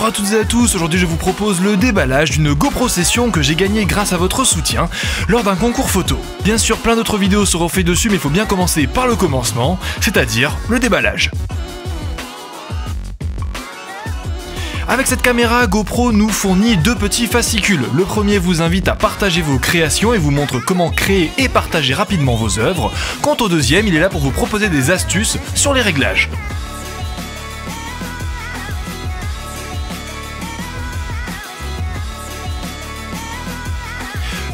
Bonjour à toutes et à tous, aujourd'hui je vous propose le déballage d'une GoPro Session que j'ai gagnée grâce à votre soutien lors d'un concours photo. Bien sûr, plein d'autres vidéos seront faites dessus, mais il faut bien commencer par le commencement, c'est-à-dire le déballage. Avec cette caméra, GoPro nous fournit deux petits fascicules. Le premier vous invite à partager vos créations et vous montre comment créer et partager rapidement vos œuvres. Quant au deuxième, il est là pour vous proposer des astuces sur les réglages.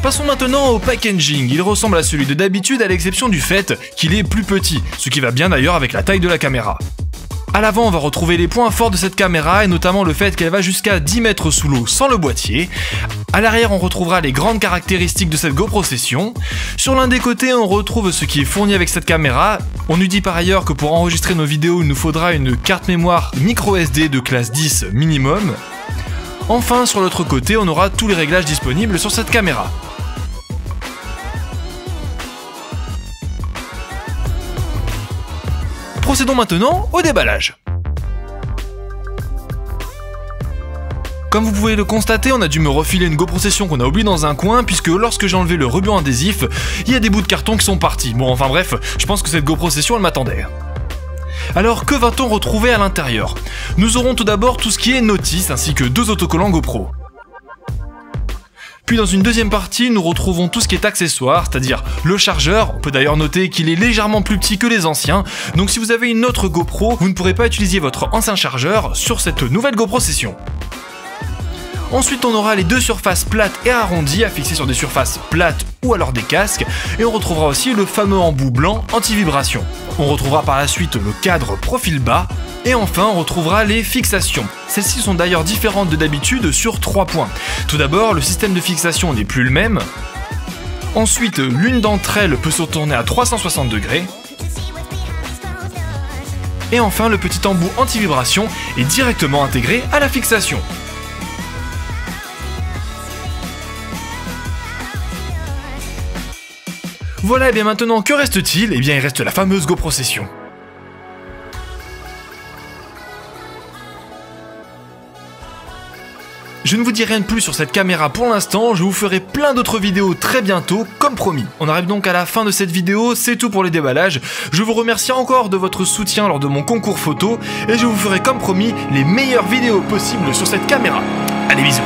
Passons maintenant au packaging. Il ressemble à celui de d'habitude à l'exception du fait qu'il est plus petit, ce qui va bien d'ailleurs avec la taille de la caméra. A l'avant, on va retrouver les points forts de cette caméra et notamment le fait qu'elle va jusqu'à 10 mètres sous l'eau sans le boîtier. A l'arrière, on retrouvera les grandes caractéristiques de cette GoPro Session. Sur l'un des côtés, on retrouve ce qui est fourni avec cette caméra. On nous dit par ailleurs que pour enregistrer nos vidéos, il nous faudra une carte mémoire micro-SD de classe 10 minimum. Enfin, sur l'autre côté, on aura tous les réglages disponibles sur cette caméra. Procédons maintenant au déballage. Comme vous pouvez le constater, on a dû me refiler une GoPro Session qu'on a oubliée dans un coin, puisque lorsque j'ai enlevé le ruban adhésif, il y a des bouts de carton qui sont partis. Bon, enfin bref, je pense que cette GoPro Session, elle m'attendait. Alors, que va-t-on retrouver à l'intérieur? Nous aurons tout d'abord tout ce qui est notice, ainsi que deux autocollants GoPro. Puis dans une deuxième partie, nous retrouvons tout ce qui est accessoire, c'est-à-dire le chargeur. On peut d'ailleurs noter qu'il est légèrement plus petit que les anciens, donc si vous avez une autre GoPro, vous ne pourrez pas utiliser votre ancien chargeur sur cette nouvelle GoPro Session. Ensuite, on aura les deux surfaces plates et arrondies à fixer sur des surfaces plates ou alors des casques, et on retrouvera aussi le fameux embout blanc anti-vibration. On retrouvera par la suite le cadre profil bas, et enfin on retrouvera les fixations. Celles-ci sont d'ailleurs différentes de d'habitude sur 3 points. Tout d'abord, le système de fixation n'est plus le même. Ensuite, l'une d'entre elles peut se tourner à 360 degrés. Et enfin, le petit embout anti-vibration est directement intégré à la fixation. Voilà, et bien maintenant, que reste-t-il? Eh bien, il reste la fameuse GoPro Session. Je ne vous dis rien de plus sur cette caméra pour l'instant, je vous ferai plein d'autres vidéos très bientôt, comme promis. On arrive donc à la fin de cette vidéo, c'est tout pour les déballages. Je vous remercie encore de votre soutien lors de mon concours photo, et je vous ferai comme promis les meilleures vidéos possibles sur cette caméra. Allez, bisous!